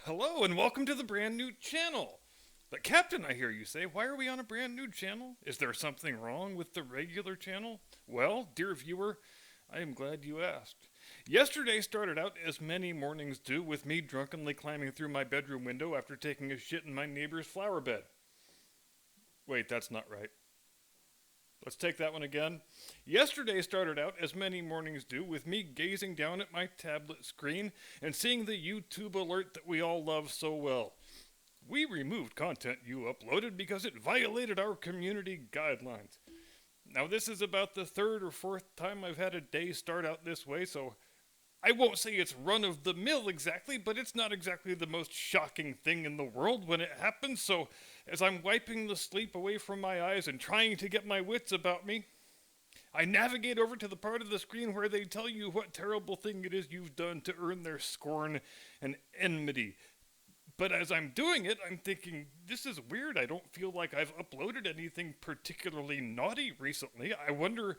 Hello and welcome to the brand new channel. But Captain, I hear you say, why are we on a brand new channel? Is there something wrong with the regular channel? Well, dear viewer, I am glad you asked. Yesterday started out as many mornings do with me drunkenly climbing through my bedroom window after taking a shit in my neighbor's flower bed. Wait, that's not right. Let's take that one again. Yesterday started out, as many mornings do, with me gazing down at my tablet screen and seeing the YouTube alert that we all love so well. We removed content you uploaded because it violated our community guidelines. Now, this is about the third or fourth time I've had a day start out this way, so I won't say it's run of the mill exactly, but it's not exactly the most shocking thing in the world when it happens. So as I'm wiping the sleep away from my eyes and trying to get my wits about me, I navigate over to the part of the screen where they tell you what terrible thing it is you've done to earn their scorn and enmity. But as I'm doing it, I'm thinking, this is weird. I don't feel like I've uploaded anything particularly naughty recently. I wonder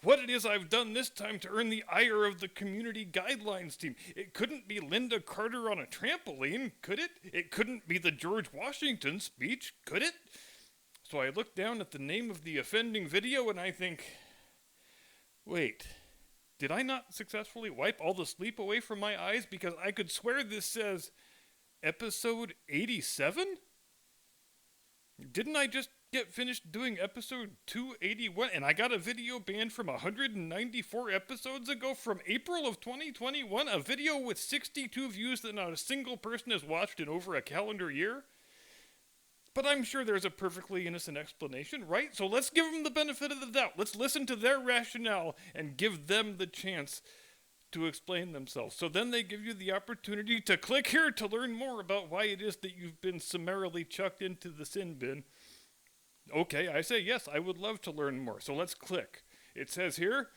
what it is I've done this time to earn the ire of the community guidelines team. It couldn't be Linda Carter on a trampoline, could it? It couldn't be the George Washington speech, could it? So I look down at the name of the offending video and I think, wait, did I not successfully wipe all the sleep away from my eyes? Because I could swear this says episode 87? Didn't I just get finished doing episode 281 and I got a video banned from 194 episodes ago from April of 2021? A video with 62 views that not a single person has watched in over a calendar year? But I'm sure there's a perfectly innocent explanation, right? So let's give them the benefit of the doubt. Let's listen to their rationale and give them the chance to explain themselves. So then they give you the opportunity to click here to learn more about why it is that you've been summarily chucked into the sin bin. Okay, I say yes, I would love to learn more. So let's click. It says here,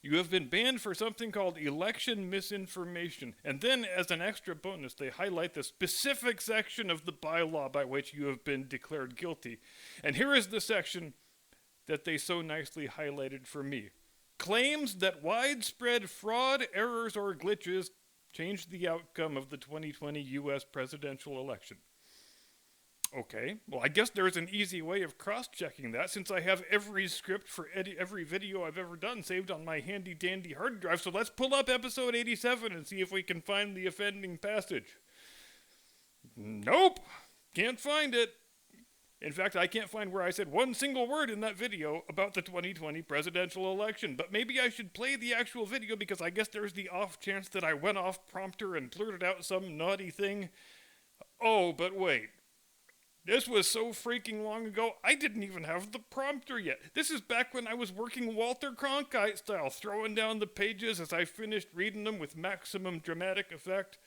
you have been banned for something called election misinformation. And then as an extra bonus, they highlight the specific section of the bylaw by which you have been declared guilty. And here is the section that they so nicely highlighted for me. Claims that widespread fraud, errors, or glitches changed the outcome of the 2020 U.S. presidential election. Okay, well, I guess there's an easy way of cross-checking that since I have every script for every video I've ever done saved on my handy-dandy hard drive. So let's pull up episode 87 and see if we can find the offending passage. Nope, can't find it. In fact, I can't find where I said one single word in that video about the 2020 presidential election. But maybe I should play the actual video because I guess there's the off chance that I went off prompter and blurted out some naughty thing. Oh, but wait. This was so freaking long ago, I didn't even have the prompter yet. This is back when I was working Walter Cronkite style, throwing down the pages as I finished reading them with maximum dramatic effect.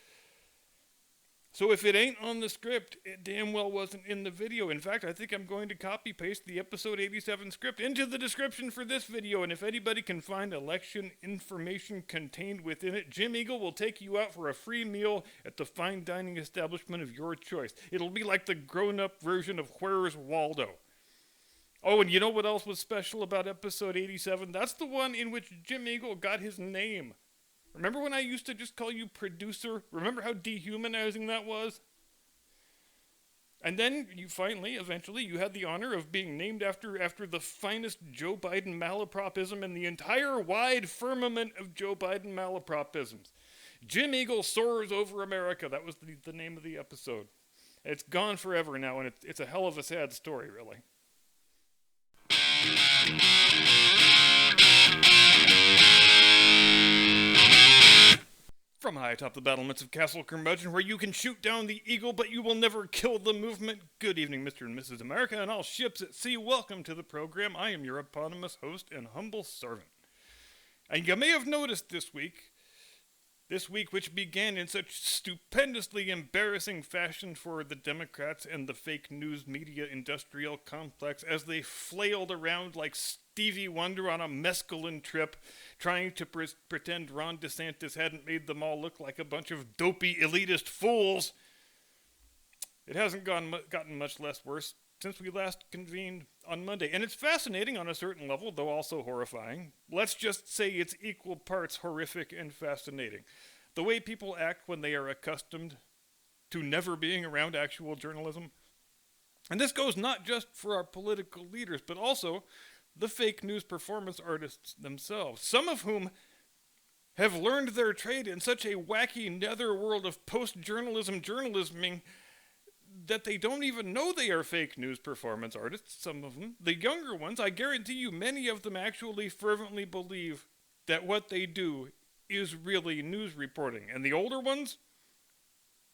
So if it ain't on the script, it damn well wasn't in the video. In fact, I think I'm going to copy-paste the episode 87 script into the description for this video, and if anybody can find election information contained within it, Jim Eagle will take you out for a free meal at the fine dining establishment of your choice. It'll be like the grown-up version of Where's Waldo. Oh, and you know what else was special about episode 87? That's the one in which Jim Eagle got his name. Remember when I used to just call you producer? Remember how dehumanizing that was? And then you eventually, you had the honor of being named after the finest Joe Biden malapropism in the entire wide firmament of Joe Biden malapropisms. Jim Eagle soars over America. That was the name of the episode. It's gone forever now, and it's a hell of a sad story, really. From high atop the battlements of Castle Curmudgeon, where you can shoot down the eagle, but you will never kill the movement. Good evening, Mr. and Mrs. America, and all ships at sea. Welcome to the program. I am your eponymous host and humble servant. And you may have noticed this week which began in such stupendously embarrassing fashion for the Democrats and the fake news media industrial complex as they flailed around like Stevie Wonder on a mescaline trip, trying to pretend Ron DeSantis hadn't made them all look like a bunch of dopey elitist fools. It hasn't gotten much less worse since we last convened on Monday. And it's fascinating on a certain level, though also horrifying. Let's just say it's equal parts horrific and fascinating. The way people act when they are accustomed to never being around actual journalism. And this goes not just for our political leaders, but also the fake news performance artists themselves, some of whom have learned their trade in such a wacky netherworld of post-journalism journalisming that they don't even know they are fake news performance artists, some of them. The younger ones, I guarantee you, many of them actually fervently believe that what they do is really news reporting. And the older ones,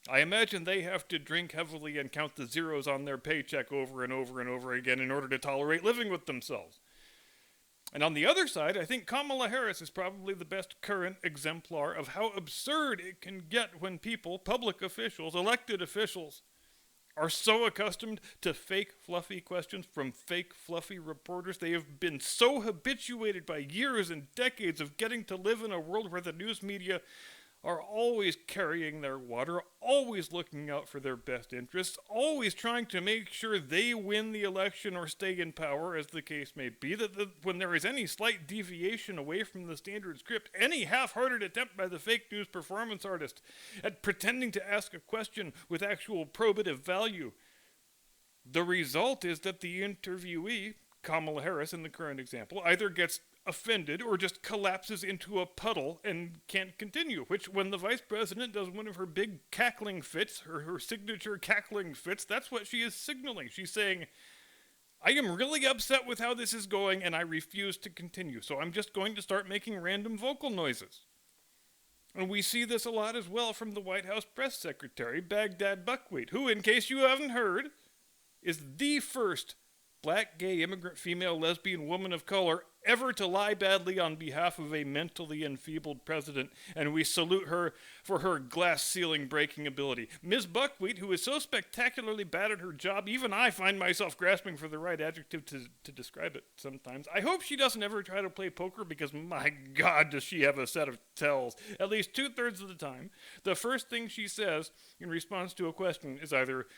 I imagine they have to drink heavily and count the zeros on their paycheck over and over and over again in order to tolerate living with themselves. And on the other side, I think Kamala Harris is probably the best current exemplar of how absurd it can get when people, public officials, elected officials, are so accustomed to fake, fluffy questions from fake, fluffy reporters. They have been so habituated by years and decades of getting to live in a world where the news media are always carrying their water, always looking out for their best interests, always trying to make sure they win the election or stay in power, as the case may be, that when there is any slight deviation away from the standard script, any half-hearted attempt by the fake news performance artist at pretending to ask a question with actual probative value, the result is that the interviewee, Kamala Harris in the current example, either gets offended or just collapses into a puddle and can't continue, which when the vice president does one of her big cackling fits, her signature cackling fits, that's what she is signaling. She's saying, I am really upset with how this is going and I refuse to continue, so I'm just going to start making random vocal noises. And we see this a lot as well from the White House press secretary, Baghdad Buckwheat, who, in case you haven't heard, is the first black, gay, immigrant, female, lesbian woman of color ever to lie badly on behalf of a mentally enfeebled president, and we salute her for her glass ceiling breaking ability. Ms. Buckwheat, who is so spectacularly bad at her job, even I find myself grasping for the right adjective to describe it sometimes. I hope she doesn't ever try to play poker, because my God, does she have a set of tells. At least 2/3 of the time, the first thing she says in response to a question is either,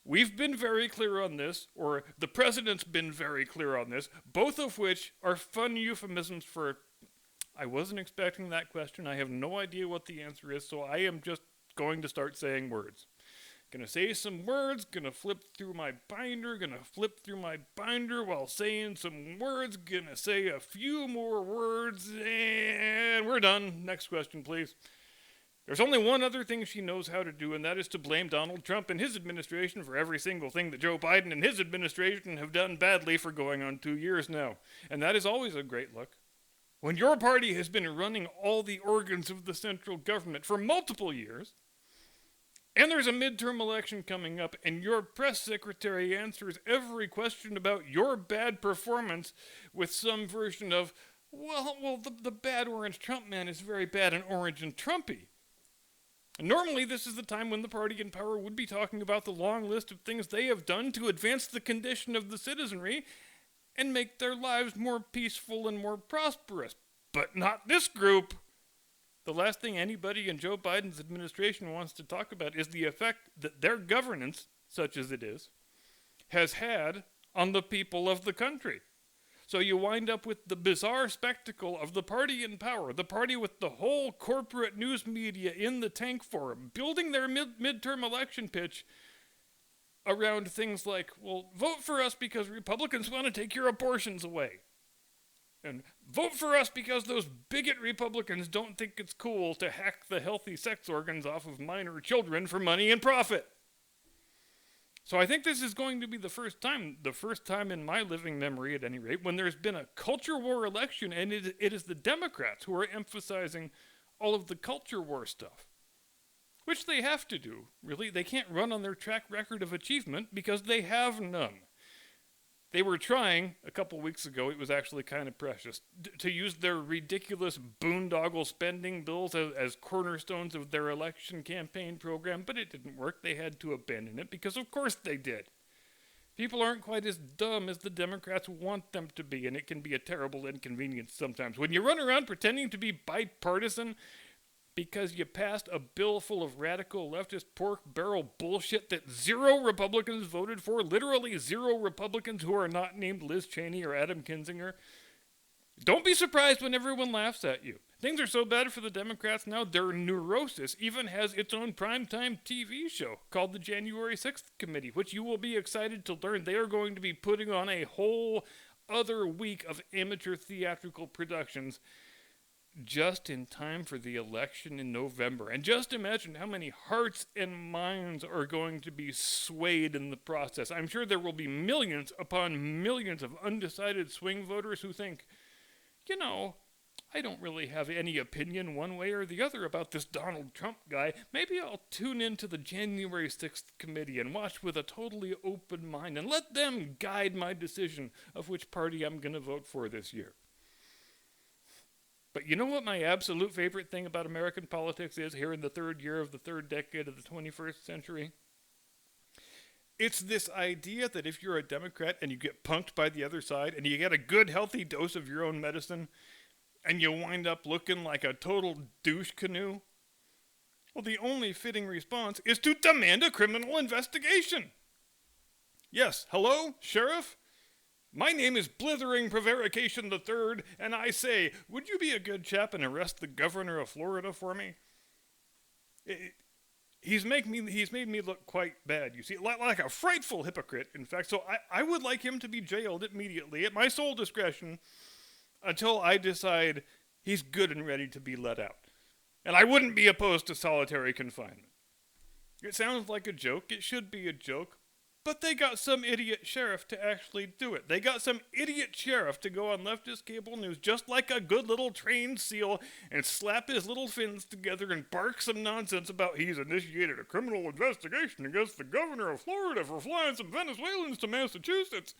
we've been very clear on this, or the president's been very clear on this, both of which are fun euphemisms for, I wasn't expecting that question, I have no idea what the answer is, so I am just going to start saying words. Gonna say some words, gonna flip through my binder while saying some words, gonna say a few more words, and we're done. Next question, please. There's only one other thing she knows how to do, and that is to blame Donald Trump and his administration for every single thing that Joe Biden and his administration have done badly for going on 2 years now. And that is always a great look. When your party has been running all the organs of the central government for multiple years, and there's a midterm election coming up, and your press secretary answers every question about your bad performance with some version of, well, the bad orange Trump man is very bad and orange and Trumpy. Normally, this is the time when the party in power would be talking about the long list of things they have done to advance the condition of the citizenry and make their lives more peaceful and more prosperous. But not this group. The last thing anybody in Joe Biden's administration wants to talk about is the effect that their governance, such as it is, has had on the people of the country. So you wind up with the bizarre spectacle of the party in power, the party with the whole corporate news media in the tank for them, building their midterm election pitch around things like, well, vote for us because Republicans want to take your abortions away. And vote for us because those bigot Republicans don't think it's cool to hack the healthy sex organs off of minor children for money and profit. So I think this is going to be the first time in my living memory at any rate, when there's been a culture war election, and it is the Democrats who are emphasizing all of the culture war stuff. Which they have to do, really. They can't run on their track record of achievement because they have none. They were trying, a couple weeks ago, it was actually kind of precious, to use their ridiculous boondoggle spending bills as cornerstones of their election campaign program, but it didn't work. They had to abandon it because of course they did. People aren't quite as dumb as the Democrats want them to be, and it can be a terrible inconvenience sometimes. When you run around pretending to be bipartisan because you passed a bill full of radical leftist pork barrel bullshit that 0 Republicans voted for, literally 0 Republicans who are not named Liz Cheney or Adam Kinzinger, don't be surprised when everyone laughs at you. Things are so bad for the Democrats now, their neurosis even has its own primetime TV show called the January 6th Committee, which you will be excited to learn they are going to be putting on a whole other week of amateur theatrical productions just in time for the election in November. And just imagine how many hearts and minds are going to be swayed in the process. I'm sure there will be millions upon millions of undecided swing voters who think, you know, I don't really have any opinion one way or the other about this Donald Trump guy. Maybe I'll tune into the January 6th committee and watch with a totally open mind and let them guide my decision of which party I'm going to vote for this year. But you know what my absolute favorite thing about American politics is here in the third year of the third decade of the 21st century? It's this idea that if you're a Democrat and you get punked by the other side and you get a good healthy dose of your own medicine and you wind up looking like a total douche canoe, well, the only fitting response is to demand a criminal investigation. Yes, hello, Sheriff? My name is Blithering Prevarication III, and I say, would you be a good chap and arrest the governor of Florida for me? He's made me look quite bad, you see, like a frightful hypocrite, in fact, so I would like him to be jailed immediately at my sole discretion until I decide he's good and ready to be let out. And I wouldn't be opposed to solitary confinement. It sounds like a joke, it should be a joke, but they got some idiot sheriff to actually do it. They got some idiot sheriff to go on leftist cable news just like a good little trained seal and slap his little fins together and bark some nonsense about he's initiated a criminal investigation against the governor of Florida for flying some Venezuelans to Massachusetts.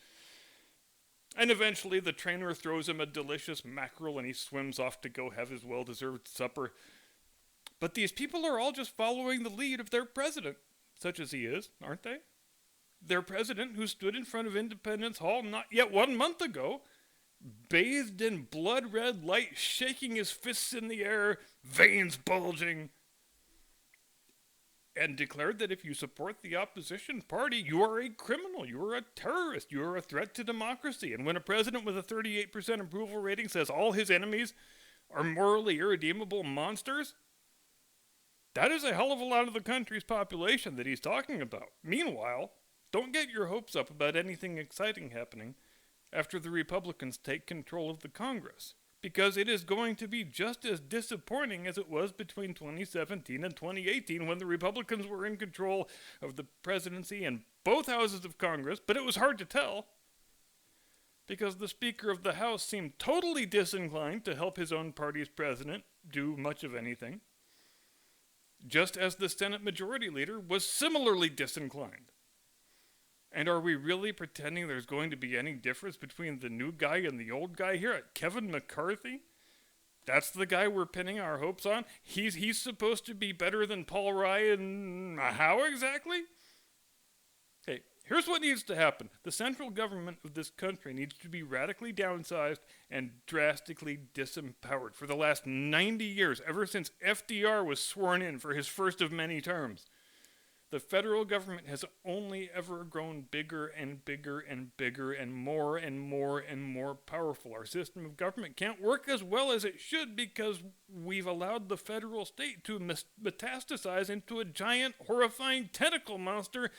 And eventually the trainer throws him a delicious mackerel and he swims off to go have his well-deserved supper. But these people are all just following the lead of their president, such as he is, aren't they? Their president, who stood in front of Independence Hall not yet 1 month ago, bathed in blood-red light, shaking his fists in the air, veins bulging, and declared that if you support the opposition party, you are a criminal, you are a terrorist, you are a threat to democracy. And when a president with a 38% approval rating says all his enemies are morally irredeemable monsters, that is a hell of a lot of the country's population that he's talking about. Meanwhile, don't get your hopes up about anything exciting happening after the Republicans take control of the Congress, because it is going to be just as disappointing as it was between 2017 and 2018 when the Republicans were in control of the presidency and both houses of Congress, but it was hard to tell because the Speaker of the House seemed totally disinclined to help his own party's president do much of anything, just as the Senate Majority Leader was similarly disinclined. And are we really pretending there's going to be any difference between the new guy and the old guy here? Kevin McCarthy? That's the guy we're pinning our hopes on? He's supposed to be better than Paul Ryan. How exactly? Okay, here's what needs to happen. The central government of this country needs to be radically downsized and drastically disempowered. For the last 90 years, ever since FDR was sworn in for his first of many terms, the federal government has only ever grown bigger and bigger and bigger and more and more and more powerful. Our system of government can't work as well as it should because we've allowed the federal state to metastasize into a giant, horrifying tentacle monster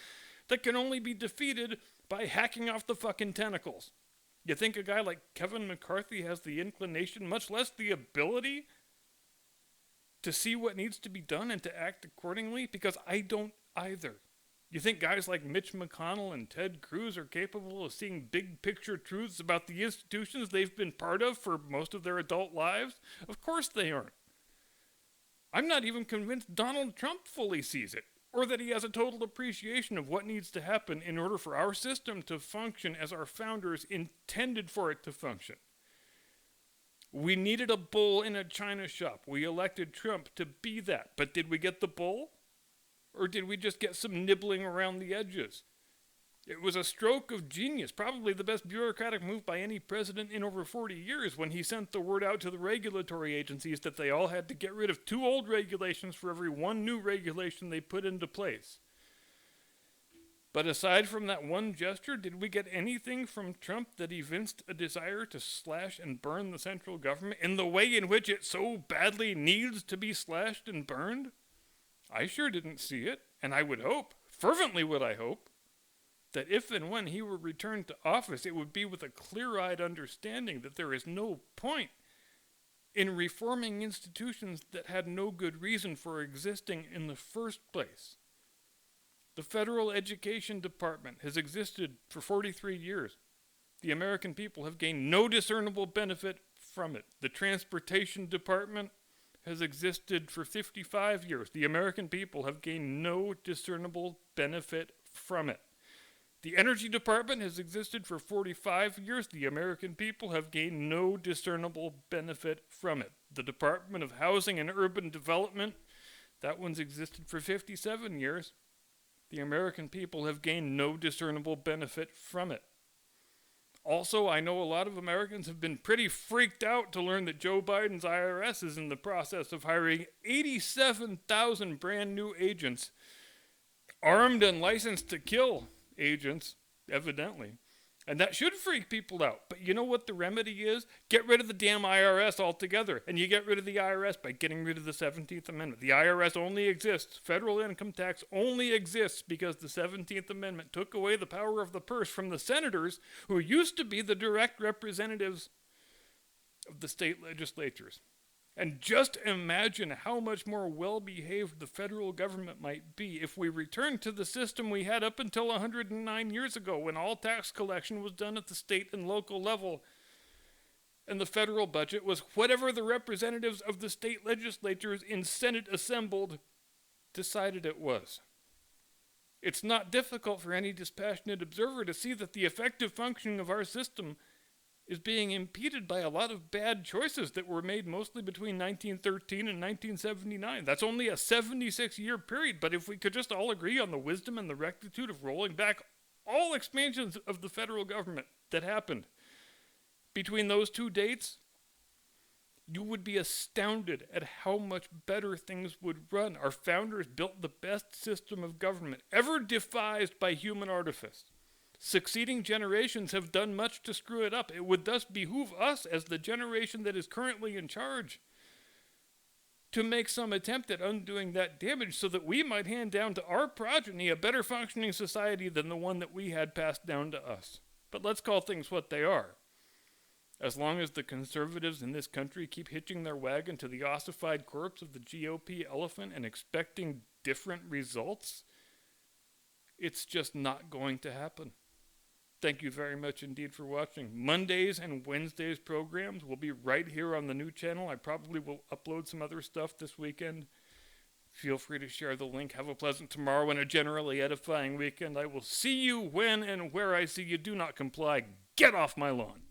that can only be defeated by hacking off the fucking tentacles. You think a guy like Kevin McCarthy has the inclination, much less the ability, to see what needs to be done and to act accordingly? Because I don't either. You think guys like Mitch McConnell and Ted Cruz are capable of seeing big picture truths about the institutions they've been part of for most of their adult lives? Of course they aren't. I'm not even convinced Donald Trump fully sees it, or that he has a total appreciation of what needs to happen in order for our system to function as our founders intended for it to function. We needed a bull in a china shop. We elected Trump to be that. But did we get the bull? Or did we just get some nibbling around the edges? It was a stroke of genius, probably the best bureaucratic move by any president in over 40 years when he sent the word out to the regulatory agencies that they all had to get rid of 2 old regulations for every 1 new regulation they put into place. But aside from that one gesture, did we get anything from Trump that evinced a desire to slash and burn the central government in the way in which it so badly needs to be slashed and burned? I sure didn't see it, and I would hope, fervently would I hope, that if and when he were returned to office, it would be with a clear-eyed understanding that there is no point in reforming institutions that had no good reason for existing in the first place. The Federal Education Department has existed for 43 years. The American people have gained no discernible benefit from it. The Transportation Department has existed for 55 years. The American people have gained no discernible benefit from it. The Energy Department has existed for 45 years. The American people have gained no discernible benefit from it. The Department of Housing and Urban Development, that one's existed for 57 years. The American people have gained no discernible benefit from it. Also, I know a lot of Americans have been pretty freaked out to learn that Joe Biden's IRS is in the process of hiring 87,000 brand new agents, armed and licensed to kill agents, evidently. And that should freak people out. But you know what the remedy is? Get rid of the damn IRS altogether. And you get rid of the IRS by getting rid of the 17th Amendment. The IRS only exists, federal income tax only exists because the 17th Amendment took away the power of the purse from the senators who used to be the direct representatives of the state legislatures. And just imagine how much more well-behaved the federal government might be if we returned to the system we had up until 109 years ago, when all tax collection was done at the state and local level, and the federal budget was whatever the representatives of the state legislatures in Senate assembled decided it was. It's not difficult for any dispassionate observer to see that the effective functioning of our system is being impeded by a lot of bad choices that were made mostly between 1913 and 1979. That's only a 76-year period, but if we could just all agree on the wisdom and the rectitude of rolling back all expansions of the federal government that happened between those two dates, you would be astounded at how much better things would run. Our founders built the best system of government ever devised by human artifice. Succeeding generations have done much to screw it up. It would thus behoove us, as the generation that is currently in charge, to make some attempt at undoing that damage so that we might hand down to our progeny a better functioning society than the one that we had passed down to us. But let's call things what they are. As long as the conservatives in this country keep hitching their wagon to the ossified corpse of the GOP elephant and expecting different results, it's just not going to happen. Thank you very much indeed for watching. Mondays and Wednesdays programs will be right here on the new channel. I probably will upload some other stuff this weekend. Feel free to share the link. Have a pleasant tomorrow and a generally edifying weekend. I will see you when and where I see you. Do not comply. Get off my lawn.